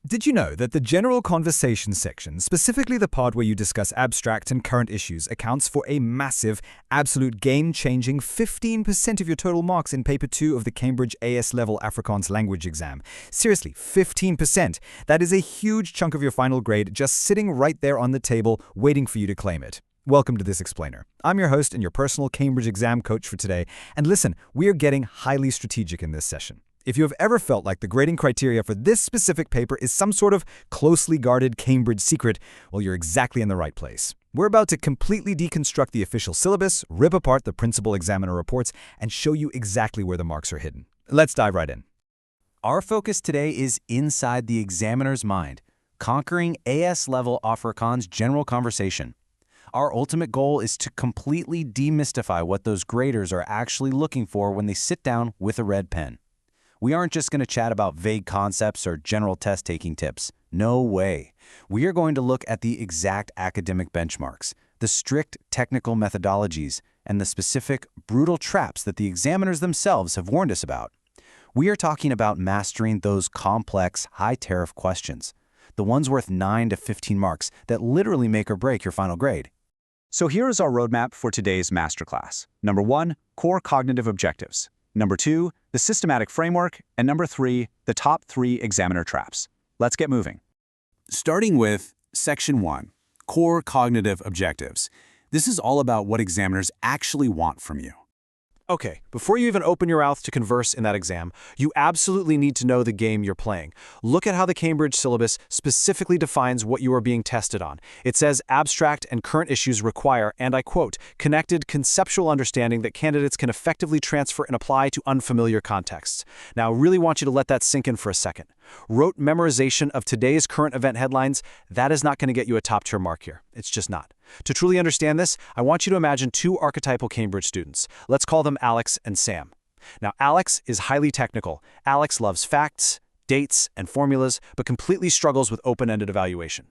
Did you know that the general conversation section, specifically the part where you discuss abstract and current issues, accounts for a massive, absolute game-changing 15% of your total marks in Paper 2 of the Cambridge AS Level Afrikaans language exam? Seriously, 15%. That is a huge chunk of your final grade just sitting right there on the table waiting for you to claim it. Welcome to This Explainer. I'm your host and your personal Cambridge exam coach for today. And listen, we are getting highly strategic in this session. If you have ever felt like the grading criteria for this specific paper is some sort of closely guarded Cambridge secret, well, you're exactly in the right place. We're about to completely deconstruct the official syllabus, rip apart the principal examiner reports, and show you exactly where the marks are hidden. Let's dive right in. Our focus today is inside the examiner's mind, conquering AS-level Afrikaans general conversation. Our ultimate goal is to completely demystify what those graders are actually looking for when they sit down with a red pen. We aren't just going to chat about vague concepts or general test-taking tips. No way. We are going to look at the exact academic benchmarks, the strict technical methodologies, and the specific, brutal traps that the examiners themselves have warned us about. We are talking about mastering those complex, high-tariff questions, the ones worth 9 to 15 marks that literally make or break your final grade. So here is our roadmap for today's masterclass. Number 1, core cognitive objectives. Number 2, the systematic framework. And number 3, the top 3 examiner traps. Let's get moving. Starting with Section 1, core cognitive objectives. This is all about what examiners actually want from you. Okay, before you even open your mouth to converse in that exam, you absolutely need to know the game you're playing. Look at how the Cambridge syllabus specifically defines what you are being tested on. It says abstract and current issues require, and I quote, connected conceptual understanding that candidates can effectively transfer and apply to unfamiliar contexts. Now, I really want you to let that sink in for a second. Rote memorization of today's current event headlines, that is not going to get you a top-tier mark here. It's just not. To truly understand this, I want you to imagine two archetypal Cambridge students. Let's call them Alex and Sam. Now, Alex is highly technical. Alex loves facts, dates, and formulas, but completely struggles with open-ended evaluation.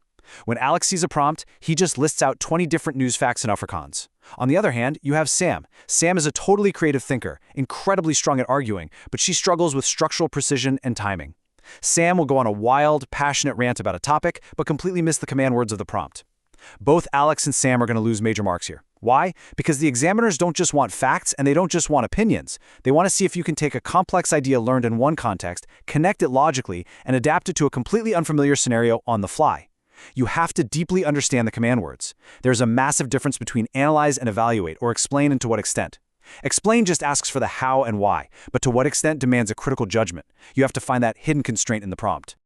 When Alex sees a prompt, he just lists out 20 different news facts in Afrikaans. On the other hand, you have Sam. Sam is a totally creative thinker, incredibly strong at arguing, but she struggles with structural precision and timing. Sam will go on a wild, passionate rant about a topic, but completely miss the command words of the prompt. Both Alex and Sam are going to lose major marks here. Why? Because the examiners don't just want facts and they don't just want opinions. They want to see if you can take a complex idea learned in one context, connect it logically, and adapt it to a completely unfamiliar scenario on the fly. You have to deeply understand the command words. There's a massive difference between analyze and evaluate, or explain, and to what extent. Explain just asks for the how and why, but to what extent demands a critical judgment. You have to find that hidden constraint in the prompt.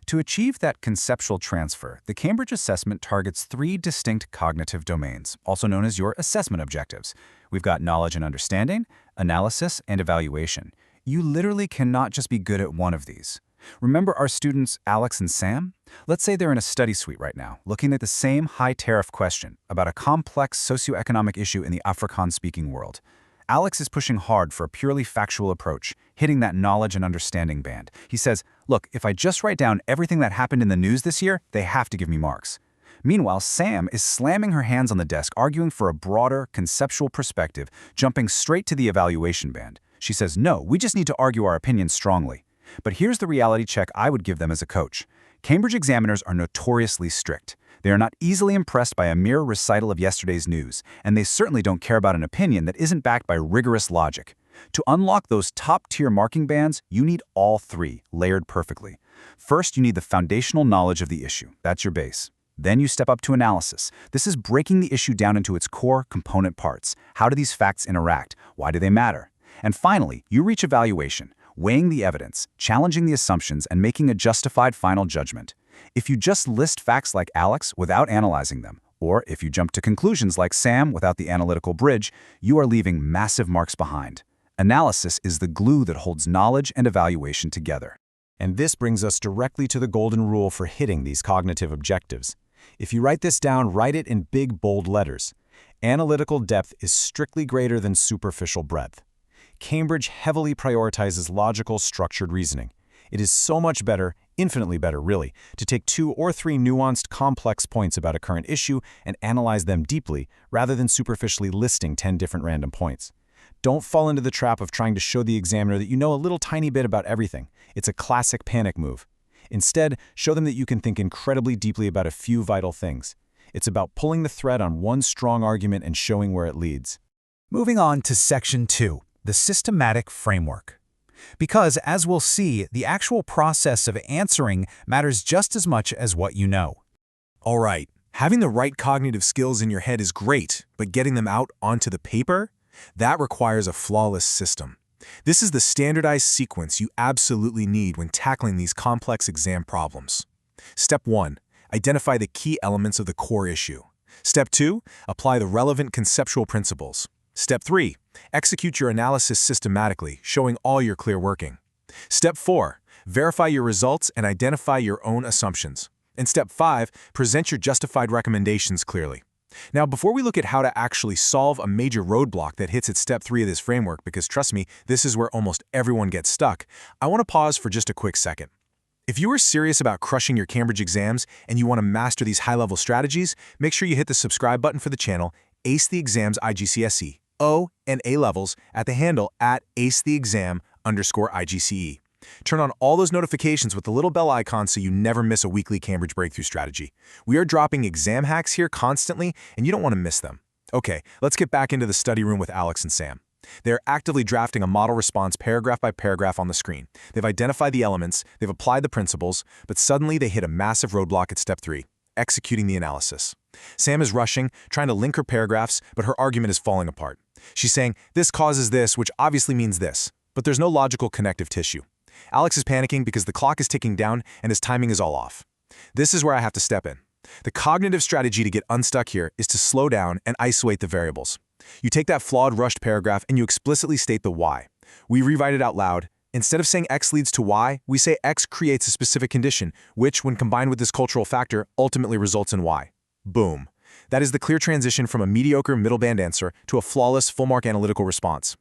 To achieve that conceptual transfer, the Cambridge assessment targets 3 distinct cognitive domains, also known as your assessment objectives. We've got knowledge and understanding, analysis, and evaluation. You literally cannot just be good at one of these. Remember our students Alex and Sam? Let's say they're in a study suite right now, looking at the same high-tariff question about a complex socioeconomic issue in the Afrikaans-speaking world. Alex is pushing hard for a purely factual approach, hitting that knowledge and understanding band. He says, look, if I just write down everything that happened in the news this year, they have to give me marks. Meanwhile, Sam is slamming her hands on the desk, arguing for a broader, conceptual perspective, jumping straight to the evaluation band. She says, no, we just need to argue our opinions strongly. But here's the reality check I would give them as a coach. Cambridge examiners are notoriously strict. They are not easily impressed by a mere recital of yesterday's news, and they certainly don't care about an opinion that isn't backed by rigorous logic. To unlock those top-tier marking bands, you need all 3, layered perfectly. First, you need the foundational knowledge of the issue. That's your base. Then you step up to analysis. This is breaking the issue down into its core component parts. How do these facts interact? Why do they matter? And finally, you reach evaluation, weighing the evidence, challenging the assumptions, and making a justified final judgment. If you just list facts like Alex without analyzing them, or if you jump to conclusions like Sam without the analytical bridge, you are leaving massive marks behind. Analysis is the glue that holds knowledge and evaluation together. And this brings us directly to the golden rule for hitting these cognitive objectives. If you write this down, write it in big, bold letters. Analytical depth is strictly greater than superficial breadth. Cambridge heavily prioritizes logical, structured reasoning. It is so much better, infinitely better really, to take 2 or 3 nuanced, complex points about a current issue and analyze them deeply, rather than superficially listing 10 different random points. Don't fall into the trap of trying to show the examiner that you know a little tiny bit about everything. It's a classic panic move. Instead, show them that you can think incredibly deeply about a few vital things. It's about pulling the thread on one strong argument and showing where it leads. Moving on to Section 2, the systematic framework. Because, as we'll see, the actual process of answering matters just as much as what you know. All right, having the right cognitive skills in your head is great, but getting them out onto the paper? That requires a flawless system. This is the standardized sequence you absolutely need when tackling these complex exam problems. Step 1. Identify the key elements of the core issue. Step 2. Apply the relevant conceptual principles. Step 3. Execute your analysis systematically, showing all your clear working. Step 4. Verify your results and identify your own assumptions. And Step 5. Present your justified recommendations clearly. Now, before we look at how to actually solve a major roadblock that hits at Step 3 of this framework, because trust me, this is where almost everyone gets stuck, I want to pause for just a quick second. If you are serious about crushing your Cambridge exams and you want to master these high-level strategies, make sure you hit the subscribe button for the channel, Ace the Exams IGCSE, O and A levels at the handle at acetheexam_IGCE. Turn on all those notifications with the little bell icon so you never miss a weekly Cambridge breakthrough strategy. We are dropping exam hacks here constantly, and you don't want to miss them. Okay, let's get back into the study room with Alex and Sam. They're actively drafting a model response paragraph by paragraph on the screen. They've identified the elements, they've applied the principles, but suddenly they hit a massive roadblock at Step 3, executing the analysis. Sam is rushing, trying to link her paragraphs, but her argument is falling apart. She's saying, this causes this, which obviously means this, but there's no logical connective tissue. Alex is panicking because the clock is ticking down and his timing is all off. This is where I have to step in. The cognitive strategy to get unstuck here is to slow down and isolate the variables. You take that flawed, rushed paragraph and you explicitly state the why. We rewrite it out loud. Instead of saying X leads to Y, we say X creates a specific condition, which, when combined with this cultural factor, ultimately results in Y. Boom. That is the clear transition from a mediocre middle-band answer to a flawless, full-mark analytical response.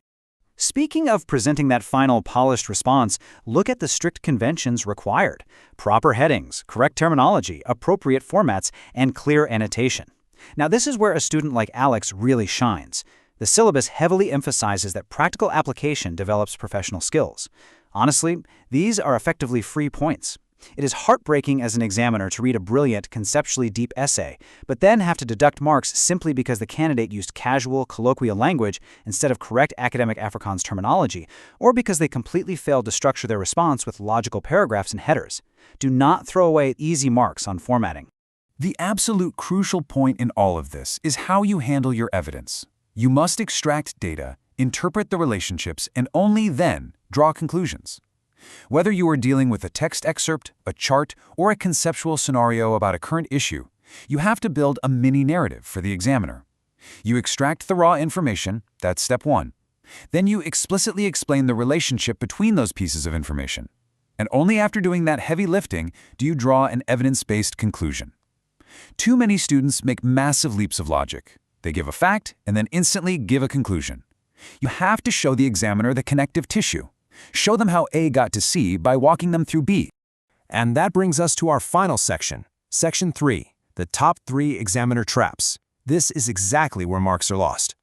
Speaking of presenting that final polished response, look at the strict conventions required: proper headings, correct terminology, appropriate formats, and clear annotation. Now, this is where a student like Alex really shines. The syllabus heavily emphasizes that practical application develops professional skills. Honestly, these are effectively free points. It is heartbreaking as an examiner to read a brilliant, conceptually deep essay, but then have to deduct marks simply because the candidate used casual, colloquial language instead of correct academic Afrikaans terminology, or because they completely failed to structure their response with logical paragraphs and headers. Do not throw away easy marks on formatting. The absolute crucial point in all of this is how you handle your evidence. You must extract data, interpret the relationships, and only then draw conclusions. Whether you are dealing with a text excerpt, a chart, or a conceptual scenario about a current issue, you have to build a mini-narrative for the examiner. You extract the raw information, that's Step 1. Then you explicitly explain the relationship between those pieces of information. And only after doing that heavy lifting do you draw an evidence-based conclusion. Too many students make massive leaps of logic. They give a fact and then instantly give a conclusion. You have to show the examiner the connective tissue. Show them how A got to C by walking them through B. And that brings us to our final section, Section 3, the top 3 examiner traps. This is exactly where marks are lost.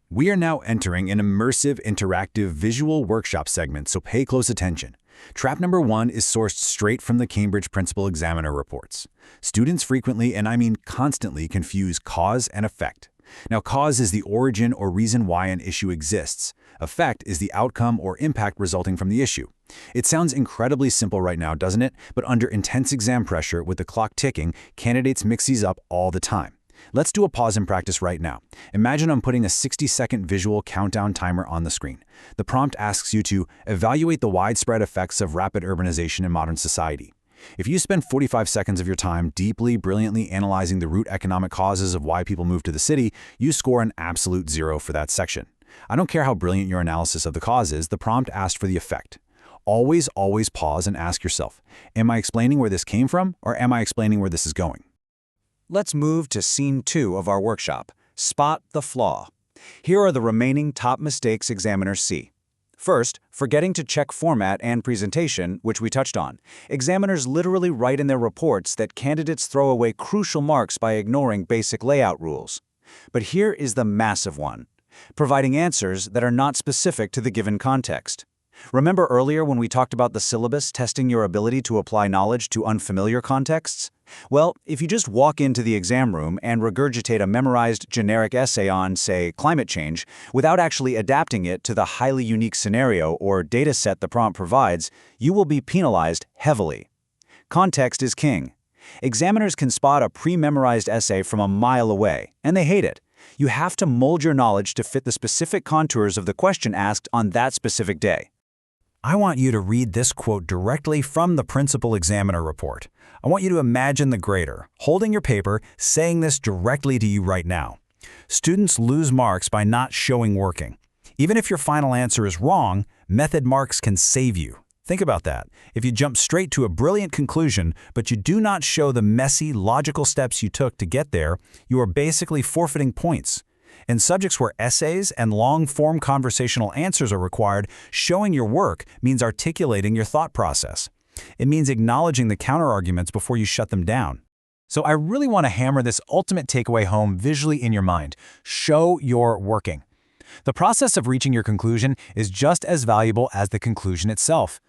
We are now entering an immersive, interactive visual workshop segment, so pay close attention. Trap number 1 is sourced straight from the Cambridge Principal Examiner reports. Students frequently, and I mean constantly, confuse cause and effect. Now, cause is the origin or reason why an issue exists. Effect is the outcome or impact resulting from the issue. It sounds incredibly simple right now, doesn't it? But under intense exam pressure with the clock ticking, candidates mix these up all the time. Let's do a pause and practice right now. Imagine I'm putting a 60-second visual countdown timer on the screen. The prompt asks you to evaluate the widespread effects of rapid urbanization in modern society. If you spend 45 seconds of your time deeply, brilliantly analyzing the root economic causes of why people move to the city, you score an absolute 0 for that section. I don't care how brilliant your analysis of the cause is, the prompt asked for the effect. Always pause and ask yourself, am I explaining where this came from, or am I explaining where this is going? Let's move to Scene 2 of our workshop, Spot the Flaw. Here are the remaining top mistakes examiners see. First, forgetting to check format and presentation, which we touched on. Examiners literally write in their reports that candidates throw away crucial marks by ignoring basic layout rules. But here is the massive one: providing answers that are not specific to the given context. Remember earlier when we talked about the syllabus testing your ability to apply knowledge to unfamiliar contexts? Well, if you just walk into the exam room and regurgitate a memorized generic essay on, say, climate change, without actually adapting it to the highly unique scenario or data set the prompt provides, you will be penalized heavily. Context is king. Examiners can spot a pre-memorized essay from a mile away, and they hate it. You have to mold your knowledge to fit the specific contours of the question asked on that specific day. I want you to read this quote directly from the principal examiner report. I want you to imagine the grader, holding your paper, saying this directly to you right now. Students lose marks by not showing working. Even if your final answer is wrong, method marks can save you. Think about that. If you jump straight to a brilliant conclusion, but you do not show the messy, logical steps you took to get there, you are basically forfeiting points. In subjects where essays and long-form conversational answers are required, showing your work means articulating your thought process. It means acknowledging the counterarguments before you shut them down. So I really want to hammer this ultimate takeaway home visually in your mind. Show your working. The process of reaching your conclusion is just as valuable as the conclusion itself.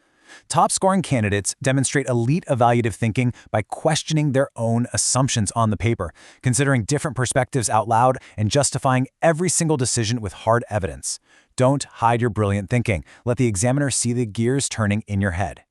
Top-scoring candidates demonstrate elite evaluative thinking by questioning their own assumptions on the paper, considering different perspectives out loud, and justifying every single decision with hard evidence. Don't hide your brilliant thinking. Let the examiner see the gears turning in your head.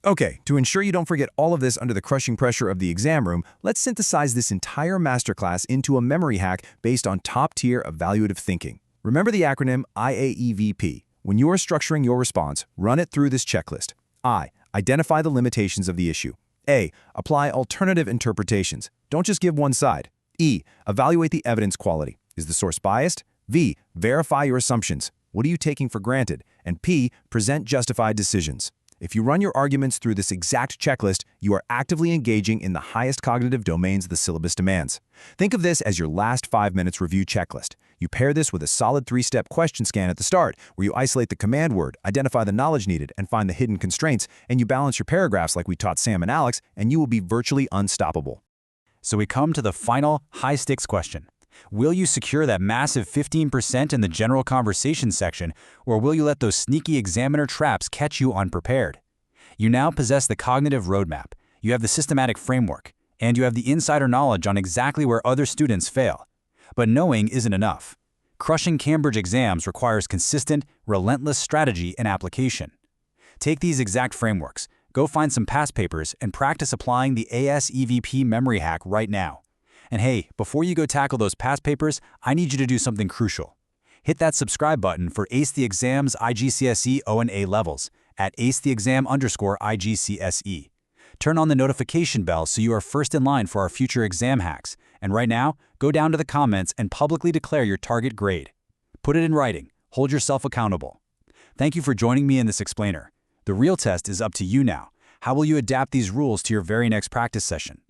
Okay, to ensure you don't forget all of this under the crushing pressure of the exam room, let's synthesize this entire masterclass into a memory hack based on top-tier evaluative thinking. Remember the acronym IAEVP. When you are structuring your response, run it through this checklist. I. Identify the limitations of the issue. A. Apply alternative interpretations. Don't just give one side. E. Evaluate the evidence quality. Is the source biased? V. Verify your assumptions. What are you taking for granted? And P. Present justified decisions. If you run your arguments through this exact checklist, you are actively engaging in the highest cognitive domains the syllabus demands. Think of this as your last 5 minutes review checklist. You pair this with a solid 3-step question scan at the start, where you isolate the command word, identify the knowledge needed, and find the hidden constraints, and you balance your paragraphs like we taught Sam and Alex, and you will be virtually unstoppable. So we come to the final, high-stakes question. Will you secure that massive 15% in the general conversation section, or will you let those sneaky examiner traps catch you unprepared? You now possess the cognitive roadmap, you have the systematic framework, and you have the insider knowledge on exactly where other students fail. But knowing isn't enough. Crushing Cambridge exams requires consistent, relentless strategy and application. Take these exact frameworks, go find some past papers, and practice applying the ASEVP memory hack right now. And hey, before you go tackle those past papers, I need you to do something crucial. Hit that subscribe button for Ace the Exam's IGCSE O and A levels at acetheexam_IGCSE. Turn on the notification bell so you are first in line for our future exam hacks. And right now, go down to the comments and publicly declare your target grade. Put it in writing. Hold yourself accountable. Thank you for joining me in this explainer. The real test is up to you now. How will you adapt these rules to your very next practice session?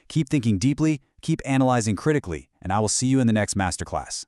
Keep thinking deeply, keep analyzing critically, and I will see you in the next masterclass.